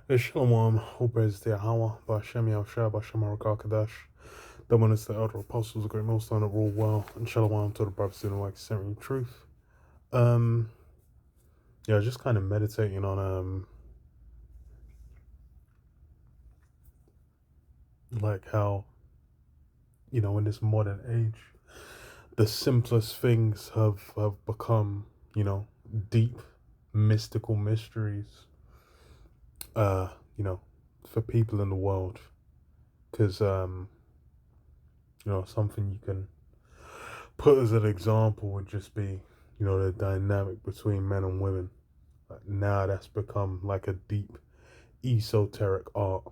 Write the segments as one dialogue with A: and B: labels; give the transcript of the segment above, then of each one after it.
A: Shalom, all praise to Yahweh, Ba'Shem Yahushua, Ba'Shem HaRakakadash. The one is the elder apostles, the great millstone that rule well, and Shalom to the brothers in like centering truth. Um, yeah, just kind of meditating on like how, in this modern age, the simplest things have become, deep mystical mysteries, uh, you know, for people in the world. Because something you can put as an example would just be, the dynamic between men and women. Like now that's become like a deep esoteric art.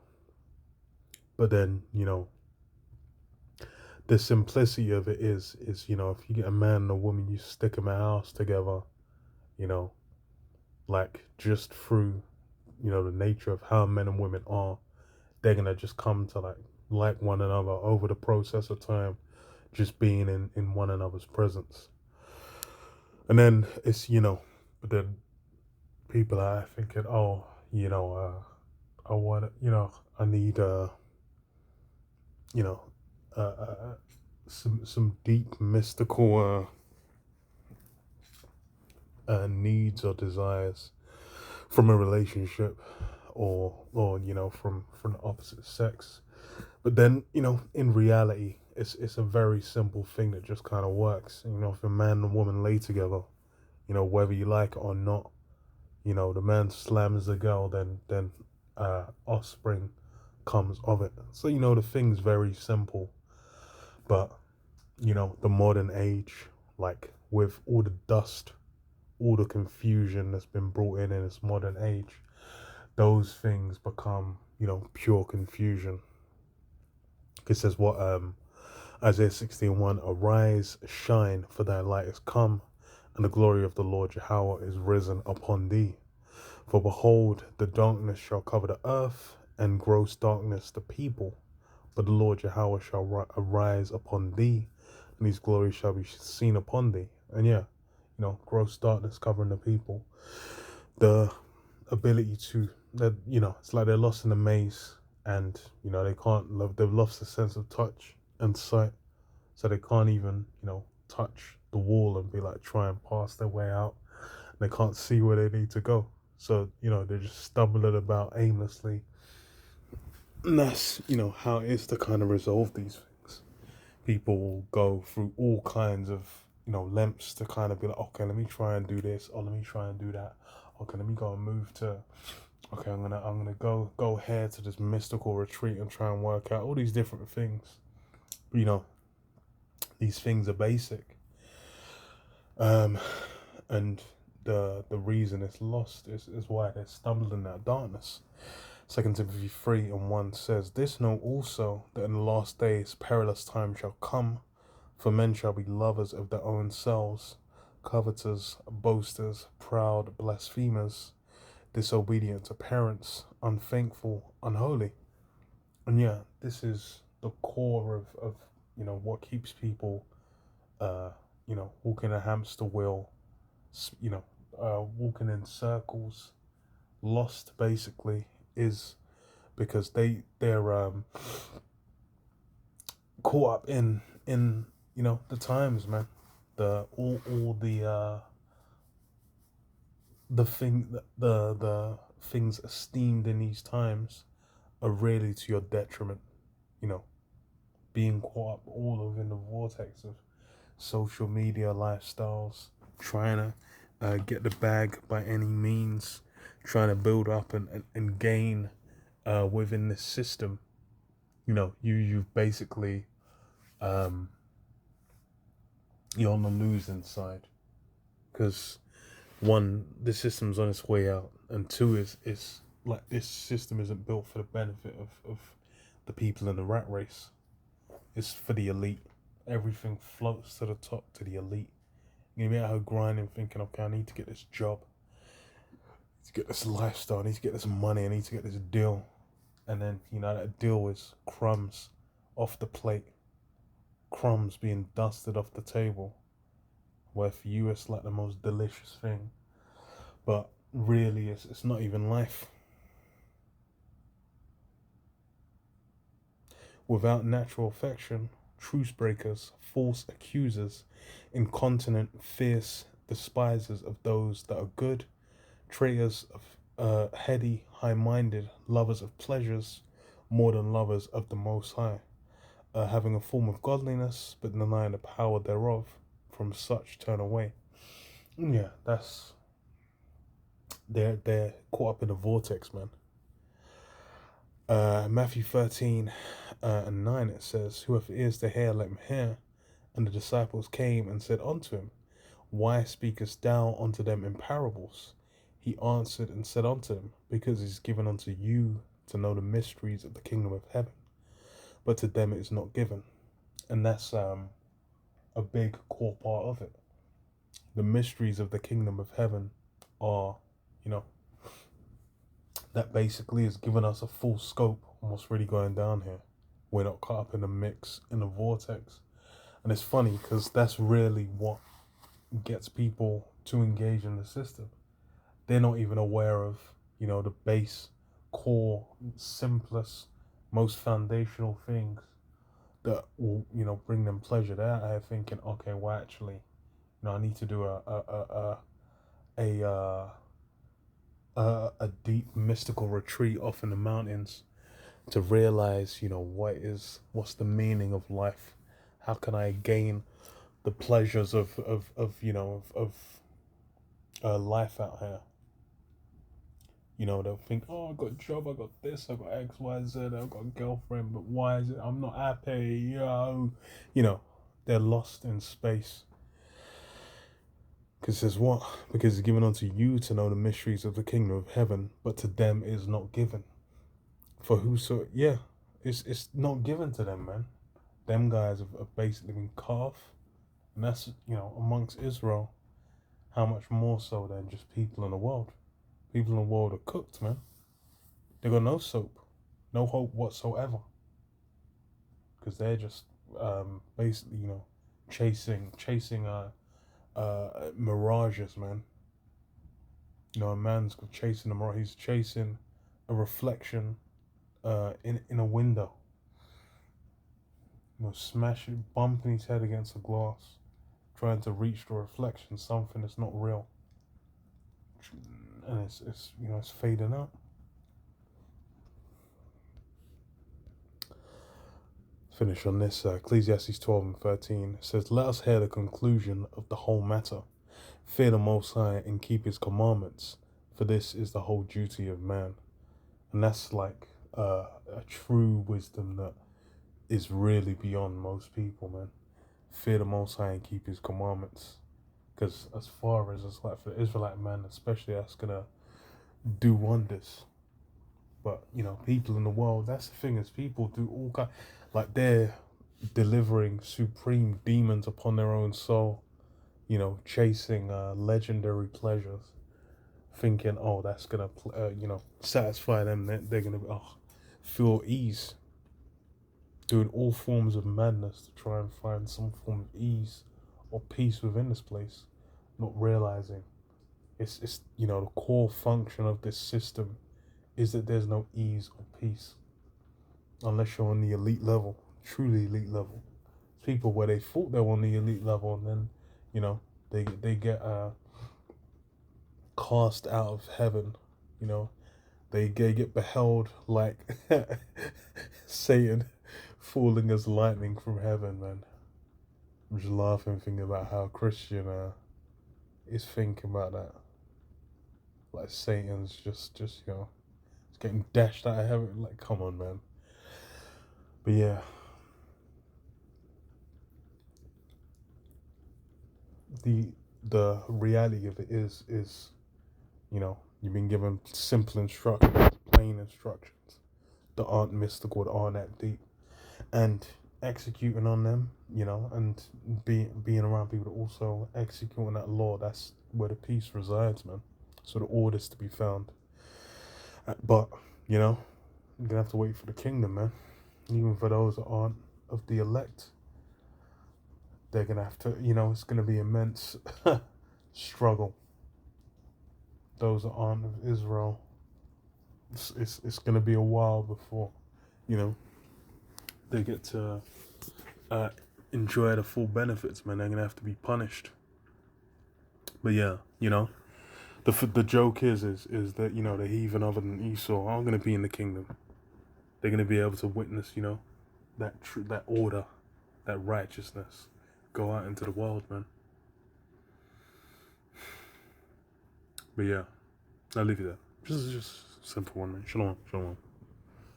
A: But then, the simplicity of it is, if you get a man and a woman, you stick them in a house together, you know, like just through, the nature of how men and women are, they're gonna just come to like one another over the process of time, just being in one another's presence. And then it's, but then people are thinking, oh, I want, I need, you know, some deep mystical needs or desires from a relationship, or from the opposite sex. But then, in reality, it's a very simple thing that just kind of works. If a man and woman lay together, whether you like it or not, the man slams the girl, then offspring comes of it. So the thing's very simple, but the modern age, like with all the dust, all the confusion that's been brought in this modern age, those things become pure confusion. It says what Isaiah 16:1, arise, shine, for thy light is come, and the glory of the Lord Yahweh is risen upon thee. For behold, the darkness shall cover the earth, and gross darkness the people. But the Lord Yahweh shall arise upon thee, and his glory shall be seen upon thee. And yeah, gross darkness covering the people. The ability to, that it's like they're lost in a maze, and they can't love. They've lost the sense of touch and sight, so they can't even touch the wall and be like try and pass their way out. They can't see where they need to go, so they're just stumbling about aimlessly. And that's how it is to kind of resolve these things. People will go through all kinds of lengths to kind of be like, okay, let me try and do this, or let me try and do that. Okay, let me go and move to, okay, I'm gonna go here to this mystical retreat and try and work out all these different things. But, these things are basic, and the reason it's lost is why they're stumbling in that darkness. 2 Timothy 3:1 says, this know also, that in the last days perilous times shall come, for men shall be lovers of their own selves, covetous, boasters, proud, blasphemers, disobedient to parents, unthankful, unholy. And yeah, this is the core of what keeps people walking a hamster wheel, walking in circles, lost basically, is because they're caught up in the times, man. The all the things esteemed in these times are really to your detriment. You know, being caught up all within the vortex of social media lifestyles, trying to get the bag by any means, trying to build up and gain within this system. You've basically um, you're on the losing side, because one, the system's on its way out, and two, is like this system isn't built for the benefit of the people in the rat race. It's for the elite. Everything floats to the top, to the elite. You're gonna be out here grinding, thinking, okay, I need to get this job, to get this lifestyle, I need to get this money, I need to get this deal. And then, that deal is crumbs off the plate, crumbs being dusted off the table, where for you it's like the most delicious thing. But really, it's not even life. without natural affection, truce breakers, false accusers, incontinent, fierce despisers of those that are good, traitors of heady, high-minded, lovers of pleasures more than lovers of the Most High, having a form of godliness but denying the power thereof. From such turn away. Yeah, that's they're caught up in a vortex, man. Matthew 13 and 9, it says, whoever ears to hear, let him hear. And the disciples came and said unto him, why speakest thou unto them in parables? He answered and said unto them, because it is given unto you to know the mysteries of the kingdom of heaven, but to them it is not given. And that's a big core part of it. The mysteries of the kingdom of heaven are, you know, that basically has given us a full scope on what's really going down here. We're not caught up in the mix, in the vortex. And it's funny because that's really what gets people to engage in the system. They're not even aware of, you know, the base, core, simplest, most foundational things that will, you know, bring them pleasure. They're out here thinking, okay, well, actually, you know, I need to do a deep mystical retreat off in the mountains to realize, you know, what's the meaning of life? How can I gain the pleasures of life out here? You know, they'll think, oh, I got a job, I got this, I got X, Y, Z, I've got a girlfriend, but why is it I'm not happy? Yo, you know, they're lost in space. Because it says what? Because it's given unto you to know the mysteries of the kingdom of heaven, but to them it is not given. For whoso, yeah, it's not given to them, man. Them guys have basically been cut off, and that's, you know, amongst Israel. How much more so than just people in the world? People in the world are cooked, man. They got no soap, no hope whatsoever, because they're just basically, you know, chasing mirages, man. You know, a man's chasing a mirage. He's chasing a reflection in a window. You know, smashing, bumping his head against the glass, trying to reach the reflection, something that's not real, and it's you know, it's fading out. Finish on this. Ecclesiastes 12 and 13 says, "Let us hear the conclusion of the whole matter. Fear the Most High and keep His commandments, for this is the whole duty of man." And that's like a true wisdom that is really beyond most people, man. Fear the Most High and keep His commandments. Because as far as it's like for the Israelite man, especially, that's gonna do wonders. But you know, people in the world, that's the thing, is people do all kind, like they're delivering supreme demons upon their own soul. You know, chasing legendary pleasures, thinking, oh, that's gonna you know, satisfy them. They're gonna feel ease, doing all forms of madness to try and find some form of ease or peace within this place, not realizing it's you know, the core function of this system is that there's no ease or peace unless you're on the elite level, truly elite level. People where they thought they were on the elite level, and then, you know, they get cast out of heaven. You know, they get beheld like Satan falling as lightning from heaven, man. I'm just laughing thinking about how Christian is thinking about that. Like Satan's just you know, it's getting dashed out of heaven. Like, come on, man. But yeah, the reality of it is, you know, you've been given simple instructions, plain instructions that aren't mystical, that aren't that deep, and executing on them, you know, and being around people that also execute on that law. That's where the peace resides, man. So the order's to be found. But you know, you're gonna have to wait for the kingdom, man. Even for those that aren't of the elect, they're gonna have to, you know, it's gonna be immense struggle. Those that aren't of Israel, it's gonna be a while before, you know, they get to uh, enjoy the full benefits, man, they're gonna have to be punished. But yeah, the joke is that the heathen other than Esau are gonna be in the kingdom. They're gonna be able to witness, that order, that righteousness, go out into the world, man. But yeah, I'll leave you there. Just a simple one, man. Shalom, shalom.